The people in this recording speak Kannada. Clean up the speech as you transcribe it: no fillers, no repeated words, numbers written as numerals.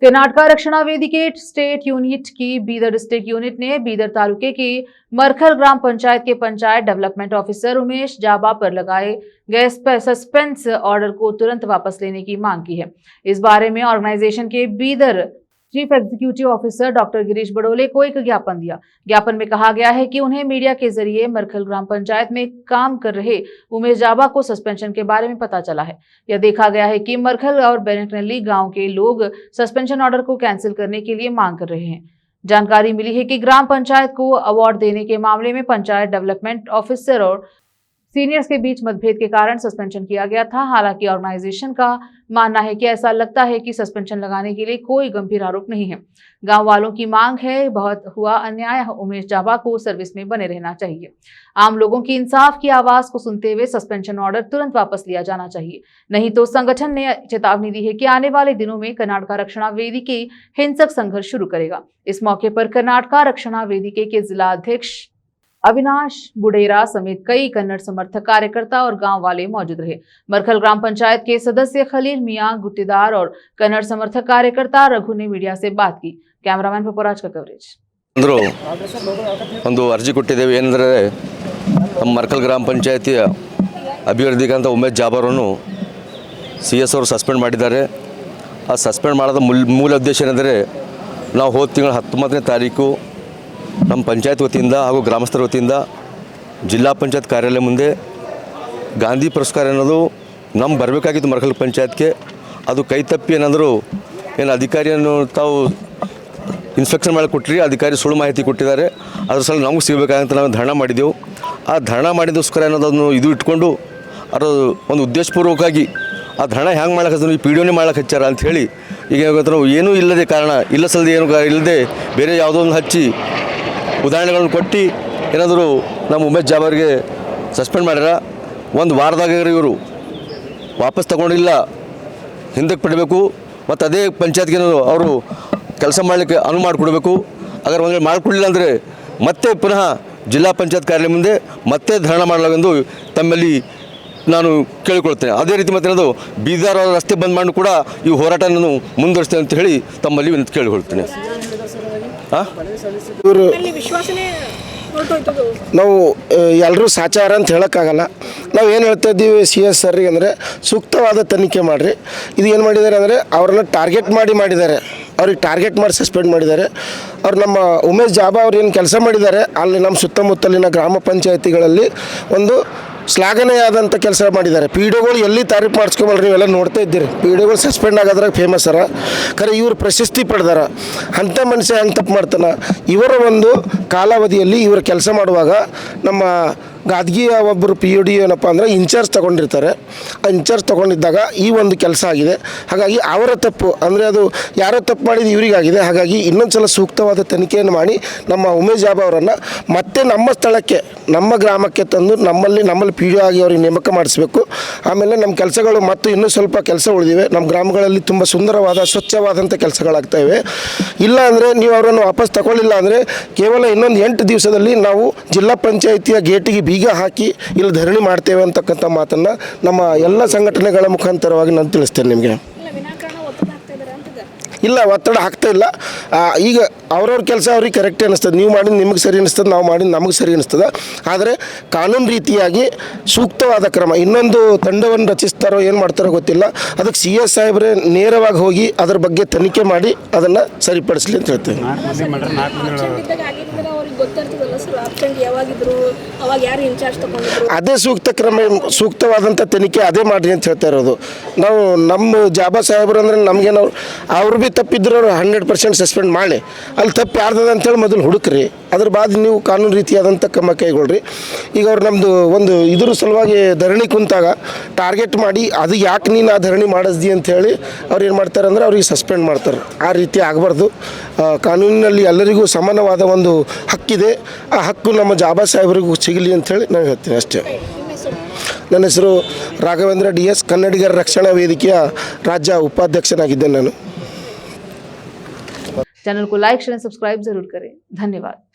कर्नाटक रक्षणा वेदी के स्टेट यूनिट की बीदर डिस्ट्रिक्ट यूनिट ने बीदर तालुके की मरखल ग्राम पंचायत के पंचायत डेवलपमेंट ऑफिसर उमेश जाबा पर लगाए गए सस्पेंस ऑर्डर को तुरंत वापस लेने की मांग की है। इस बारे में ऑर्गेनाइजेशन के Bidar chief executive officer doctor Girish Badole को एक ज्ञापन दिया। ज्ञापन में कहा गया है कि उन्हें मीडिया के जरिए मरखल ग्राम पंचायत में काम कर रहे उमेश जाबा को सस्पेंशन के बारे में पता चला है। यह देखा गया है कि मरखल और बेनकनली गांव के लोग सस्पेंशन ऑर्डर को कैंसिल करने के लिए मांग कर रहे हैं। जानकारी मिली है कि ग्राम पंचायत को अवार्ड देने के मामले में पंचायत डेवलपमेंट ऑफिसर और सीनियर्स के बीच मतभेद के कारण सस्पेंशन किया गया था। हालांकि ऑर्गेनाइजेशन का मानना है कि ऐसा लगता है कि सस्पेंशन लगाने के लिए कोई गंभीर आरोप नहीं है। गांव वालों की मांग है, बहुत हुआ अन्याय, उमेश जाबा को सर्विस में बने रहना चाहिए। आम लोगों की इंसाफ की आवाज को सुनते हुए सस्पेंशन ऑर्डर तुरंत वापस लिया जाना चाहिए, नहीं तो संगठन ने चेतावनी दी है कि आने वाले दिनों में कर्नाटक रक्षणा वेदी के हिंसक संघर्ष शुरू करेगा। इस मौके पर कर्नाटक रक्षणा वेदी के जिला अध्यक्ष अविनाश बुडेरा समेत कई कन्नड़ समर्थक, कार्यकर्ता और गांव वाले मौजूद रहे। मरखल ग्राम पंचायत के सदस्य खलील मियां गुट्टेदार और कन्नड़ समर्थक कार्यकर्ता रघु ने मीडिया से बात की। कैमरामैन पपुराज का कवरेज। ಒಂದು ಅರ್ಜಿ ಕೊಟ್ಟಿದ್ದೇವೆ ಏನಂದರೆ ನಮ್ಮ ಮರ್ಕಲ್ ಗ್ರಾಮ ಪಂಚಾಯತಿಯ ಅಭಿವೃದ್ಧಿಗಂತ ಉಮೇಶ್ ಜಾಬಾರನ್ನು CS ಅವರು ಸಸ್ಪೆಂಡ್ ಮಾಡಿದ್ದಾರೆ। ಆ ಸಸ್ಪೆಂಡ್ ಮಾಡೋದ ಮೂಲ ಉದ್ದೇಶ ಏನೆಂದರೆ ನಾವು ಹೋದ ತಿಂಗಳ 19ನೇ ತಾರೀಕು ನಮ್ಮ ಪಂಚಾಯತ್ ವತಿಯಿಂದ ಹಾಗೂ ಗ್ರಾಮಸ್ಥರ ವತಿಯಿಂದ ಜಿಲ್ಲಾ ಪಂಚಾಯತ್ ಕಾರ್ಯಾಲಯ ಮುಂದೆ ಗಾಂಧಿ ಪುರಸ್ಕಾರ ಅನ್ನೋದು ನಮ್ಮ ಬರಬೇಕಾಗಿತ್ತು ಮರಕಲ್ ಪಂಚಾಯತ್ಗೆ। ಅದು ಕೈ ತಪ್ಪಿ ಏನಂದರು ಅಧಿಕಾರಿಯನ್ನು ತಾವು ಇನ್ಸ್ಪೆಕ್ಷನ್ ಮಾಡಿ ಕೊಟ್ಟರೆ ಅಧಿಕಾರಿ ಸುಳ್ಳು ಮಾಹಿತಿ ಕೊಟ್ಟಿದ್ದಾರೆ, ಅದ್ರ ಸಲ ನಮಗೆ ಸಿಗಬೇಕಾಗಂತ ನಾವು ಧರಣ ಮಾಡಿದೆವು। ಆ ಧರಣ ಮಾಡಿದೋಸ್ಕರ ಅನ್ನೋದನ್ನು ಇದು ಇಟ್ಕೊಂಡು ಅದು ಒಂದು ಉದ್ದೇಶಪೂರ್ವಕವಾಗಿ ಆ ಧರಣ ಹ್ಯಾಂಗೆ ಮಾಡ್ಲಿಕ್ಕೆ ಈ PDOನೇ ಮಾಡ್ಲಿಕ್ಕೆ ಹಚ್ಚಾರ ಅಂಥೇಳಿ ಈಗ ಏನೂ ಇಲ್ಲದೆ ಕಾರಣ ಇಲ್ಲ ಸಲ್ಲದೆ ಏನು ಇಲ್ಲದೆ ಬೇರೆ ಯಾವುದೋ ಒಂದು ಹಚ್ಚಿ ಉದಾಹರಣೆಗಳನ್ನು ಕೊಟ್ಟು ಏನಾದರೂ ನಮ್ಮ ಉಮೇಶ್ ಜಾಬಾರ್ಗೆ ಸಸ್ಪೆಂಡ್ ಮಾಡ್ಯಾರ। ಒಂದು ವಾರದಾಗ ಇವರು ವಾಪಸ್ ತಗೊಂಡಿಲ್ಲ, ಹಿಂದಕ್ಕೆ ಪಡಬೇಕು ಮತ್ತು ಅದೇ ಪಂಚಾಯತ್ಗೆ ಅವರು ಕೆಲಸ ಮಾಡಲಿಕ್ಕೆ ಅನುವು ಮಾಡಿಕೊಡ್ಬೇಕು। ಅಗರ್ ಒಂದು ಮಾಡಿಕೊಡಲಿಲ್ಲ ಅಂದರೆ ಮತ್ತೆ ಪುನಃ ಜಿಲ್ಲಾ ಪಂಚಾಯತ್ ಕಾರ್ಯಾಲಯ ಮುಂದೆ ಮತ್ತೆ ಧರಣ ಮಾಡಲಾಗೆಂದು ತಮ್ಮಲ್ಲಿ ನಾನು ಕೇಳಿಕೊಳ್ತೇನೆ। ಅದೇ ರೀತಿ ಮತ್ತೇನದು ಬೀದರ್ ರಸ್ತೆ ಬಂದ್ ಮಾಡಿ ಕೂಡ ಈ ಹೋರಾಟ ನಾನು ಮುಂದುವರಿಸ್ತೇನೆ ಅಂತ ಹೇಳಿ ತಮ್ಮಲ್ಲಿ ವಿನಂತಿ ಕೇಳಿಕೊಳ್ತೇನೆ। ಇವರು ನಾವು ಎಲ್ಲರೂ ಸಾಚಾರ ಅಂತ ಹೇಳೋಕ್ಕಾಗಲ್ಲ। ನಾವು ಏನು ಹೇಳ್ತಾ ಇದ್ದೀವಿ CS ಸರ್ರಿಗೆ ಅಂದರೆ ಸೂಕ್ತವಾದ ತನಿಖೆ ಮಾಡಿರಿ। ಇದು ಏನು ಮಾಡಿದ್ದಾರೆ ಅಂದರೆ ಅವ್ರನ್ನ ಟಾರ್ಗೆಟ್ ಮಾಡಿದ್ದಾರೆ, ಅವ್ರಿಗೆ ಟಾರ್ಗೆಟ್ ಮಾಡಿ ಸಸ್ಪೆಂಡ್ ಮಾಡಿದ್ದಾರೆ। ಅವ್ರು ನಮ್ಮ ಉಮೇಶ್ ಜಾಬಾ ಅವ್ರು ಏನು ಕೆಲಸ ಮಾಡಿದ್ದಾರೆ ಅಲ್ಲಿ ನಮ್ಮ ಸುತ್ತಮುತ್ತಲಿನ ಗ್ರಾಮ ಪಂಚಾಯತಿಗಳಲ್ಲಿ ಒಂದು ಶ್ಲಾಘನೆಯಾದಂಥ ಕೆಲಸ ಮಾಡಿದ್ದಾರೆ। PDOಗಳು ಎಲ್ಲಿ ತಾರೀಫ್ ಮಾಡಿಸ್ಕೊಬಲ್ರಿ, ನೀವೆಲ್ಲ ನೋಡ್ತಾ ಇದ್ದೀರಿ, PDOಗಳು ಸಸ್ಪೆಂಡ್ ಆಗೋದ್ರಾಗ ಫೇಮಸ್ ಅರ, ಖರೆ ಇವರು ಪ್ರಶಸ್ತಿ ಪಡೆದಾರ। ಅಂಥ ಮನುಷ್ಯ ಹೆಂಗೆ ತಪ್ಪು ಮಾಡ್ತಾನೆ? ಇವರ ಒಂದು ಕಾಲಾವಧಿಯಲ್ಲಿ ಇವರು ಕೆಲಸ ಮಾಡುವಾಗ ನಮ್ಮ ಗಾದ್ಗಿಯ ಒಬ್ಬರು POD ಏನಪ್ಪ ಅಂದರೆ ಇನ್ಚಾರ್ಜ್ ತೊಗೊಂಡಿರ್ತಾರೆ। ಆ ಇನ್ಚಾರ್ಜ್ ತೊಗೊಂಡಿದ್ದಾಗ ಈ ಒಂದು ಕೆಲಸ ಆಗಿದೆ। ಹಾಗಾಗಿ ಅವರ ತಪ್ಪು ಅಂದರೆ ಅದು ಯಾರೋ ತಪ್ಪು ಮಾಡಿದ ಇವರಿಗಾಗಿದೆ। ಹಾಗಾಗಿ ಇನ್ನೊಂದು ಸಲ ಸೂಕ್ತವಾದ ತನಿಖೆಯನ್ನು ಮಾಡಿ ನಮ್ಮ ಉಮೇಶ್ ಜಾಬಾ ಅವರನ್ನು ಮತ್ತೆ ನಮ್ಮ ಸ್ಥಳಕ್ಕೆ, ನಮ್ಮ ಗ್ರಾಮಕ್ಕೆ ತಂದು ನಮ್ಮಲ್ಲಿ PDO ಆಗಿ ಅವ್ರಿಗೆ ನೇಮಕ ಮಾಡಿಸ್ಬೇಕು। ಆಮೇಲೆ ನಮ್ಮ ಕೆಲಸಗಳು ಮತ್ತು ಇನ್ನೂ ಸ್ವಲ್ಪ ಕೆಲಸ ಉಳಿದಿವೆ। ನಮ್ಮ ಗ್ರಾಮಗಳಲ್ಲಿ ತುಂಬ ಸುಂದರವಾದ ಸ್ವಚ್ಛವಾದಂಥ ಕೆಲಸಗಳಾಗ್ತಾಯಿವೆ। ಇಲ್ಲ ಅಂದರೆ ನೀವು ಅವರನ್ನು ವಾಪಸ್ ತಗೊಳ್ಳಿಲ್ಲ ಅಂದರೆ ಕೇವಲ ಇನ್ನೊಂದು 8 ದಿವಸದಲ್ಲಿ ನಾವು ಜಿಲ್ಲಾ ಪಂಚಾಯಿತಿಯ ಗೇಟಿಗೆ ಬೀಗ ಹಾಕಿ ಇಲ್ಲಿ ಧರಣಿ ಮಾಡ್ತೇವೆ ಅಂತಕ್ಕಂಥ ಮಾತನ್ನು ನಮ್ಮ ಎಲ್ಲ ಸಂಘಟನೆಗಳ ಮುಖಾಂತರವಾಗಿ ನಾನು ತಿಳಿಸ್ತೇನೆ ನಿಮಗೆ। ಇಲ್ಲ, ಒತ್ತಡ ಹಾಕ್ತಾ ಇಲ್ಲ। ಈಗ ಅವ್ರವ್ರ ಕೆಲಸ ಅವ್ರಿಗೆ ಕರೆಕ್ಟ್ ಅನ್ನಿಸ್ತದೆ, ನೀವು ಮಾಡಿದ ನಿಮಗೆ ಸರಿ ಅನ್ನಿಸ್ತದೆ, ನಾವು ಮಾಡಿದ ನಮಗೆ ಸರಿ ಅನ್ನಿಸ್ತದೆ। ಆದರೆ ಕಾನೂನು ರೀತಿಯಾಗಿ ಸೂಕ್ತವಾದ ಕ್ರಮ, ಇನ್ನೊಂದು ತಂಡವನ್ನು ರಚಿಸ್ತಾರೋ ಏನು ಮಾಡ್ತಾರೋ ಗೊತ್ತಿಲ್ಲ, ಅದಕ್ಕೆ CS ಸಾಹೇಬ್ರೆ ನೇರವಾಗಿ ಹೋಗಿ ಅದರ ಬಗ್ಗೆ ತನಿಖೆ ಮಾಡಿ ಅದನ್ನು ಸರಿಪಡಿಸಲಿ ಅಂತ ಹೇಳ್ತೇವೆ। ಅದೇ ಸೂಕ್ತ ಕ್ರಮ, ಸೂಕ್ತವಾದಂಥ ತನಿಖೆ ಅದೇ ಮಾಡಿರಿ ಅಂತ ಹೇಳ್ತಾ ಇರೋದು ನಾವು। ನಮ್ಮ ಜಾಬಾ ಸಾಹೇಬ್ರು ಅಂದರೆ ನಮಗೇನು ಅವ್ರು ಭೀ ತಪ್ಪಿದ್ರು 100% ಸಸ್ಪೆಂಡ್ ಮಾಡಿ, ಅಲ್ಲಿ ತಪ್ಪು ಯಾರ್ದದ ಅಂತೇಳಿ ಮೊದಲು ಹುಡುಕ್ರಿ, ಅದ್ರ ಬಾದ್ ನೀವು ಕಾನೂನು ರೀತಿಯಾದಂಥ ಕ್ರಮ ಕೈಗೊಳ್ರಿ। ಈಗ ಅವ್ರು ನಮ್ಮದು ಒಂದು ಇದ್ರ ಸಲುವಾಗಿ ಧರಣಿ ಕುಂತಾಗ ಟಾರ್ಗೆಟ್ ಮಾಡಿ ಅದು ಯಾಕೆ ನೀನು ಆ ಧರಣಿ ಮಾಡಿಸ್ದಿ ಅಂಥೇಳಿ ಅವ್ರು ಏನು ಮಾಡ್ತಾರೆ ಅಂದರೆ ಅವ್ರಿಗೆ ಸಸ್ಪೆಂಡ್ ಮಾಡ್ತಾರೆ। ಆ ರೀತಿ ಆಗಬಾರ್ದು। ಕಾನೂನಿನಲ್ಲಿ ಎಲ್ಲರಿಗೂ ಸಮಾನವಾದ ಒಂದು ಹಕ್ಕಿದೆ, ಆ ಹಕ್ಕು ನಮ್ಮ ಜಾಬಾ ಸಾಹೇಬರಿಗೂ ಸಿಗಲಿ ಅಂಥೇಳಿ ನಾನು ಹೇಳ್ತೀನಿ ಅಷ್ಟೇ। ನನ್ನ ಹೆಸರು ರಾಘವೇಂದ್ರ DS, ಕನ್ನಡಿಗರ ರಕ್ಷಣಾ ವೇದಿಕೆಯ ರಾಜ್ಯ ಉಪಾಧ್ಯಕ್ಷನಾಗಿದ್ದೇನೆ ನಾನು। चैनल को लाइक शेयर सब्सक्राइब जरूर करें। धन्यवाद।